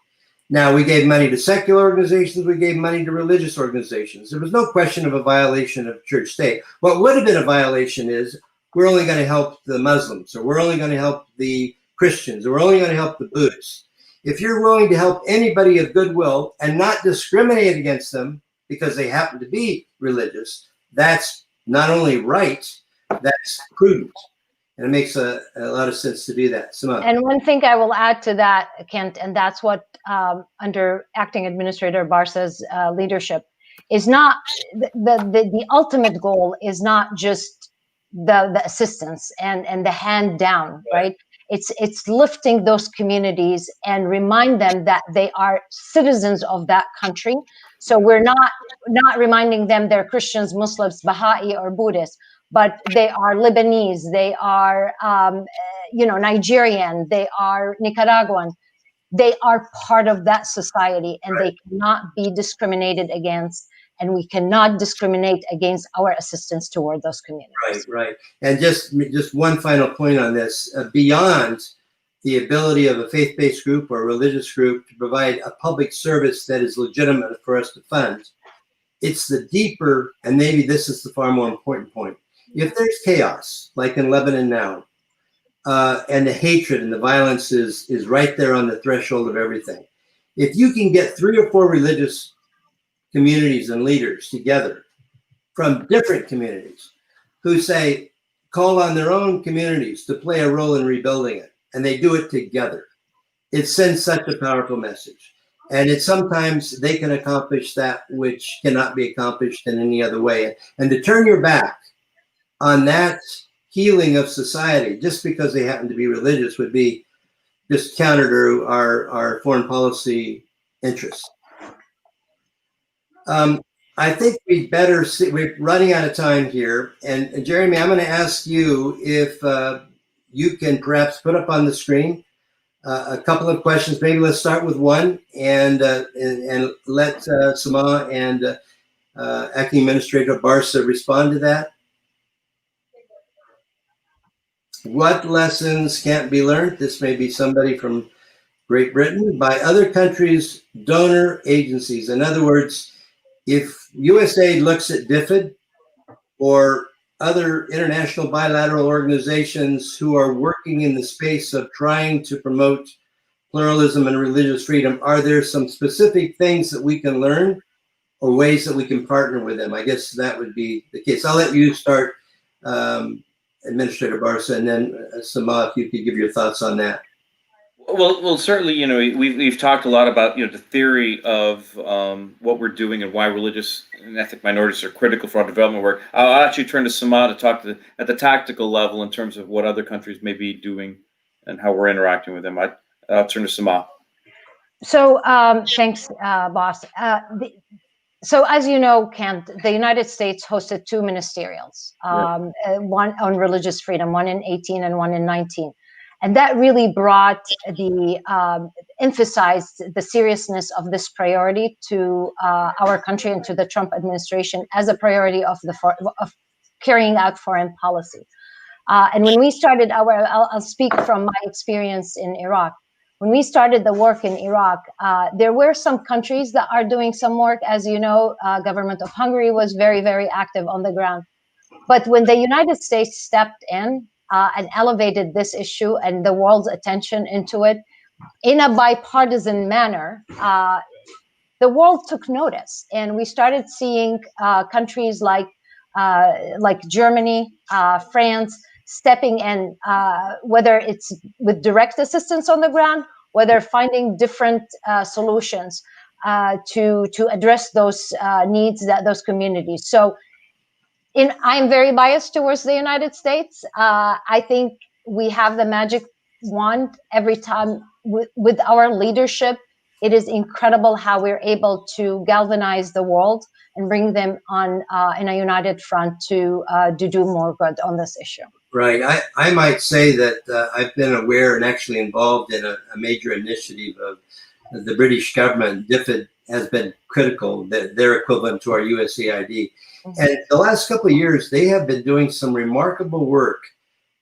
Now, we gave money to secular organizations, we gave money to religious organizations. There was no question of a violation of church state. What would have been a violation is we're only going to help the Muslims, or we're only going to help the Christians, or we're only going to help the Buddhists. If you're willing to help anybody of goodwill and not discriminate against them because they happen to be religious, that's not only right, that's prudent. And it makes a lot of sense to do that. Samah. And one thing I will add to that, Kent, and that's what under Acting Administrator Barsa's leadership is not the ultimate goal is not just the assistance and the hand down, right? It's lifting those communities and remind them that they are citizens of that country. So we're not reminding them they're Christians, Muslims, Baha'i, or Buddhists, but they are Lebanese, they are Nigerian, they are Nicaraguan. They are part of that society, and they cannot be discriminated against, and we cannot discriminate against our assistance toward those communities. Right. And just one final point on this, beyond the ability of a faith-based group or a religious group to provide a public service that is legitimate for us to fund, it's the deeper, and maybe this is the far more important point. If there's chaos, like in Lebanon now, and the hatred and the violence is right there on the threshold of everything, if you can get 3 or 4 religious communities and leaders together from different communities who say, call on their own communities to play a role in rebuilding it, and they do it together, it sends such a powerful message. And it's sometimes they can accomplish that which cannot be accomplished in any other way. And to turn your back on that healing of society just because they happen to be religious would be just counter to our foreign policy interests. I think we better see, we're running out of time here. And Jeremy, I'm going to ask you if you can perhaps put up on the screen a couple of questions. Maybe let's start with one and let Samah and Acting Administrator Barsa respond to that. What lessons can't be learned? This may be somebody from Great Britain by other countries' donor agencies. In other words, if USAID looks at DFID or other international bilateral organizations who are working in the space of trying to promote pluralism and religious freedom, are there some specific things that we can learn or ways that we can partner with them? I guess that would be the case. I'll let you start, Administrator Barsa, and then Samah, if you could give your thoughts on that. Well, certainly, we've talked a lot about, the theory of what we're doing and why religious and ethnic minorities are critical for our development work. I'll actually turn to Samah to talk at the tactical level in terms of what other countries may be doing and how we're interacting with them. I'll turn to Samah. So thanks, boss. So as you know, Kent, the United States hosted 2 ministerials, one on religious freedom, one in 18 and one in 19. And that really brought emphasized the seriousness of this priority to our country and to the Trump administration as a priority of carrying out foreign policy. And when we started I'll speak from my experience in Iraq. When we started the work in Iraq, there were some countries that are doing some work. As you know, government of Hungary was very, very active on the ground. But when the United States stepped in and elevated this issue and the world's attention into it in a bipartisan manner, the world took notice. And we started seeing countries like Germany, France, stepping in, whether it's with direct assistance on the ground, whether finding different solutions to address those needs that those communities. So I'm very biased towards the United States. I think we have the magic wand every time with our leadership it is incredible how we're able to galvanize the world and bring them on in a united front to do more good on this issue. Right. I might say that I've been aware and actually involved in a major initiative of the British government. DFID has been critical, that they're equivalent to our USAID. And the last couple of years, they have been doing some remarkable work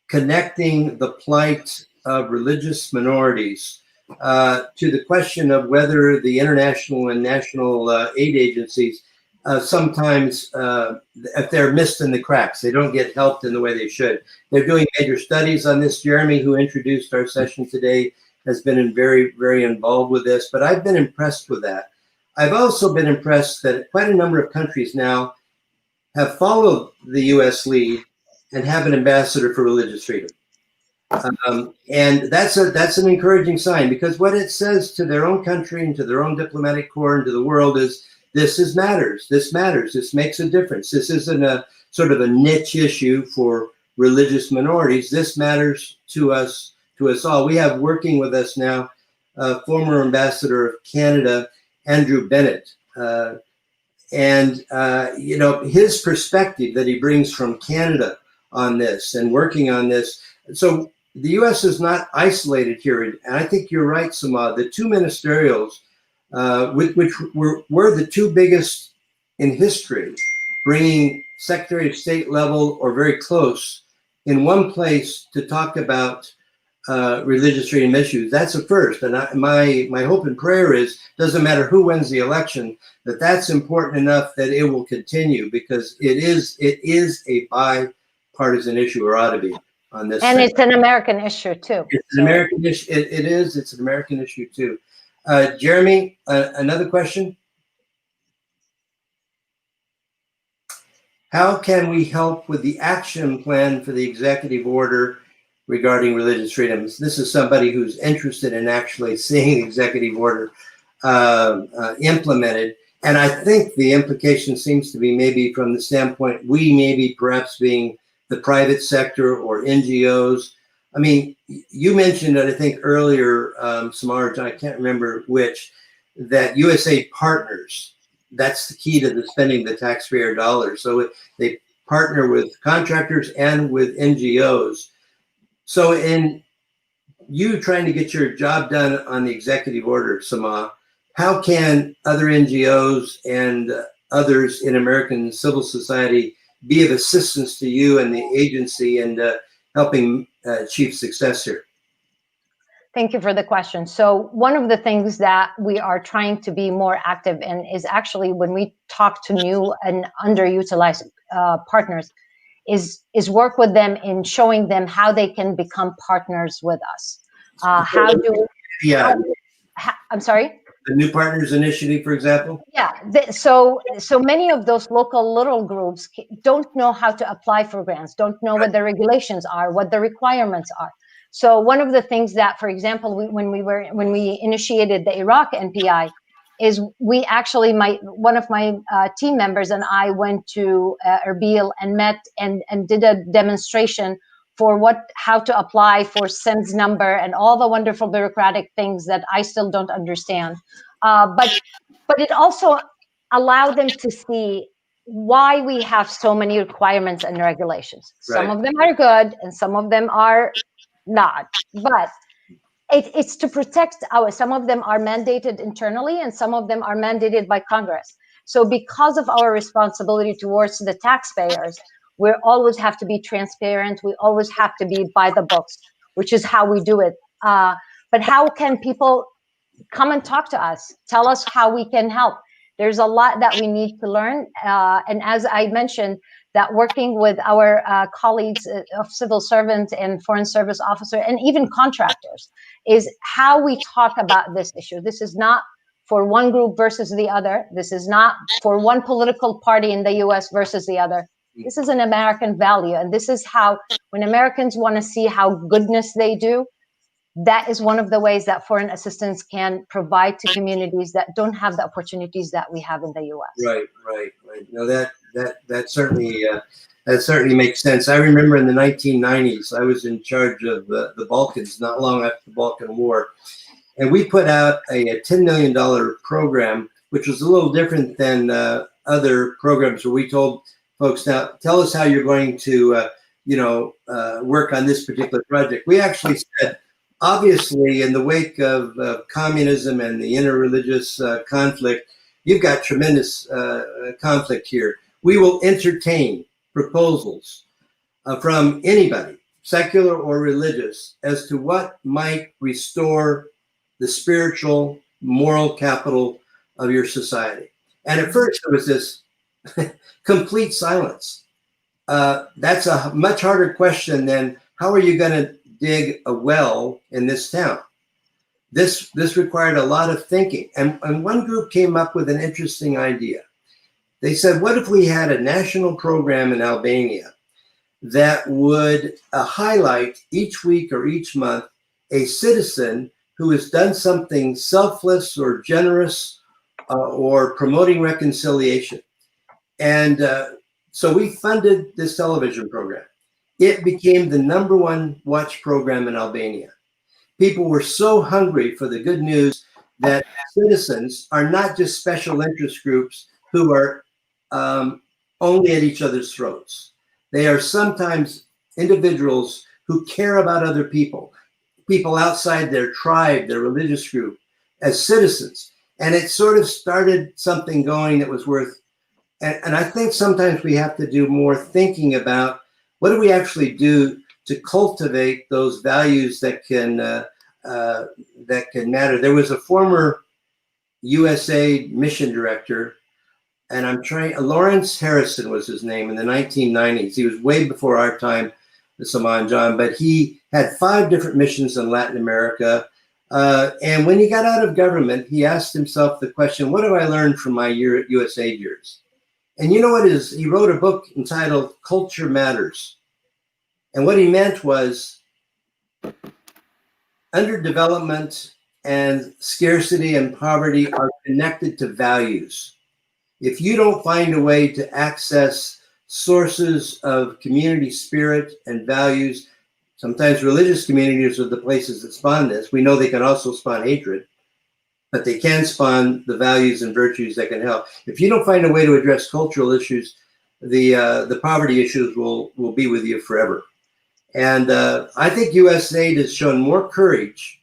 connecting the plight of religious minorities to the question of whether the international and national aid agencies sometimes, if they're missed in the cracks, they don't get helped in the way they should. They're doing major studies on this. Jeremy, who introduced our session today, has been very, very involved with this, but I've been impressed with that. I've also been impressed that quite a number of countries now have followed the US lead and have an ambassador for religious freedom. And that's an encouraging sign, because what it says to their own country and to their own diplomatic corps and to the world is, this matters, this makes a difference. This isn't a sort of a niche issue for religious minorities. This matters to us all. We have working with us now, former ambassador of Canada, Andrew Bennett. You know, his perspective that he brings from Canada on this and working on this. So the U.S. is not isolated here. And I think you're right, Samah. The two ministerials, which were the two biggest in history, bringing Secretary of State level or very close in one place to talk about religious freedom issues. That's a first. And my hope and prayer is, doesn't matter who wins the election, that's important enough that it will continue, because it is a bipartisan issue, or ought to be, on this. And it's an American issue too. It's an American issue. It is. It's an American issue too. Jeremy, another question. How can we help with the action plan for the executive order regarding religious freedoms? This is somebody who's interested in actually seeing the executive order implemented. And I think the implication seems to be maybe from the standpoint, we maybe perhaps being the private sector or NGOs. I mean, you mentioned it, I think earlier, Samar, I can't remember which, that USAID partners. That's the key to the spending the taxpayer dollars. So they partner with contractors and with NGOs. So in you trying to get your job done on the executive order, Samah, how can other NGOs and others in American civil society be of assistance to you and the agency and helping achieve success here? Thank you for the question. So one of the things that we are trying to be more active in is actually when we talk to new and underutilized partners, is work with them in showing them how they can become partners with us. I'm sorry? The New Partners Initiative, for example? Yeah, so many of those local little groups don't know how to apply for grants, don't know what the regulations are, what the requirements are. So one of the things that, for example, when we initiated the Iraq NPI, is we actually, one of my team members and I went to Erbil and met and did a demonstration for how to apply for SIMS number and all the wonderful bureaucratic things that I still don't understand. But it also allowed them to see why we have so many requirements and regulations. Right. Some of them are good and some of them are not, but it's to protect some of them are mandated internally and some of them are mandated by Congress. So because of our responsibility towards the taxpayers, we always have to be transparent. We always have to be by the books, which is how we do it. But how can people come and talk to us? Tell us how we can help. There's a lot that we need to learn. And as I mentioned, that working with our colleagues of civil servants and foreign service officers and even contractors is how we talk about this issue. This is not for one group versus the other. This is not for one political party in the US versus the other. This is an American value. And this is how, when Americans want to see how goodness they do, that is one of the ways that foreign assistance can provide to communities that don't have the opportunities that we have in the U.S. Right. No, that certainly makes sense. I remember in the 1990s, I was in charge of the Balkans, not long after the Balkan War, And we put out a $10 million program, which was a little different than other programs where we told folks, now tell us how you're going to, work on this particular project. We actually said, obviously, in the wake of communism and the interreligious conflict, you've got tremendous conflict here. We will entertain proposals from anybody, secular or religious, as to what might restore the spiritual, moral capital of your society. And at first, there was this complete silence. That's a much harder question than how are you going to dig a well in this town? This required a lot of thinking. And one group came up with an interesting idea. They said, what if we had a national program in Albania that would highlight each week or each month a citizen who has done something selfless or generous or promoting reconciliation? And so we funded this television program. It became the #1 watch program in Albania. People were so hungry for the good news that citizens are not just special interest groups who are only at each other's throats. They are sometimes individuals who care about other people outside their tribe, their religious group, as citizens. And it sort of started something going that was worth, and I think sometimes we have to do more thinking about what do we actually do to cultivate those values that can matter. There was a former USAID mission director, and Lawrence Harrison was his name, in the 1990s. He was way before our time, Samah and John, but he had 5 different missions in Latin America. And when he got out of government, he asked himself the question, what have I learned from my USAID years? And you know what is, he wrote a book entitled Culture Matters. And what he meant was underdevelopment and scarcity and poverty are connected to values. If you don't find a way to access sources of community spirit and values, sometimes religious communities are the places that spawn this. We know they can also spawn hatred, but they can spawn the values and virtues that can help. If you don't find a way to address cultural issues, the poverty issues will be with you forever. And I think USAID has shown more courage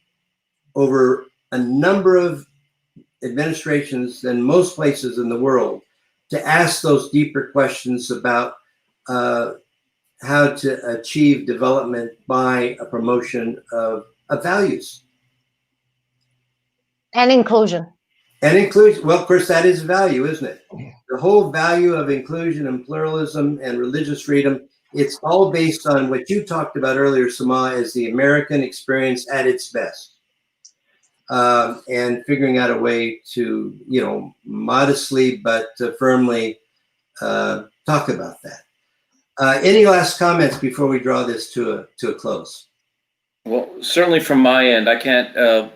over a number of administrations than most places in the world to ask those deeper questions about how to achieve development by a promotion of values. And inclusion. And inclusion, well, of course, that is value, isn't it? The whole value of inclusion and pluralism and religious freedom, it's all based on what you talked about earlier, Samah, as the American experience at its best. And figuring out a way to, modestly but firmly talk about that. Any last comments before we draw this to a close? Well, certainly from my end, I can't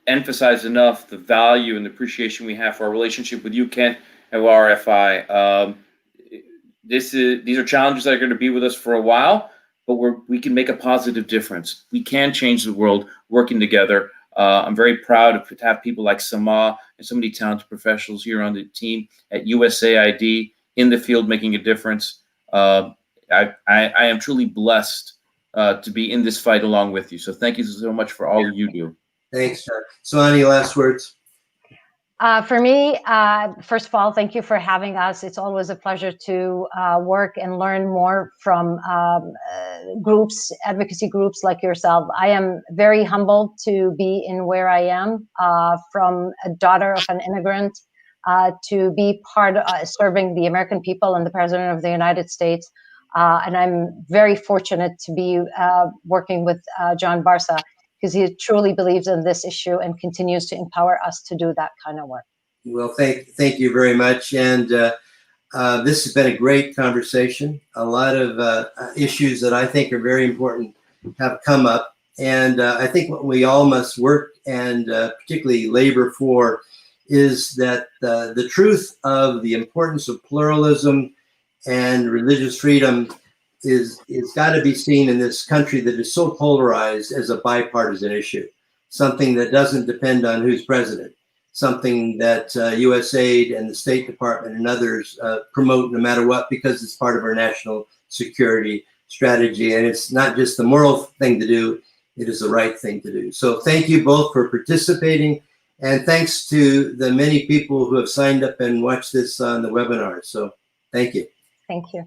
emphasize enough the value and the appreciation we have for our relationship with you, Kent, and RFI. These are challenges that are going to be with us for a while, but we can make a positive difference. We can change the world working together. I'm very proud to have people like Samah and so many talented professionals here on the team at USAID in the field making a difference. I am truly blessed to be in this fight along with you. So thank you so much for all you do. Thanks, John. So any last words? For me, first of all, thank you for having us. It's always a pleasure to work and learn more from advocacy groups like yourself. I am very humbled to be in where I am, from a daughter of an immigrant to be part of serving the American people and the President of the United States. And I'm very fortunate to be working with John Barsa, because he truly believes in this issue and continues to empower us to do that kind of work. Well, thank you very much. And this has been a great conversation. A lot of issues that I think are very important have come up. And I think what we all must work and particularly labor for is that the truth of the importance of pluralism and religious freedom is got to be seen in this country that is so polarized as a bipartisan issue. something that doesn't depend on who's president, something that USAID and the State Department and others promote no matter what, because it's part of our national security strategy. And it's not just the moral thing to do, it is the right thing to do. So thank you both for participating. And thanks to the many people who have signed up and watched this on the webinar. So thank you. Thank you.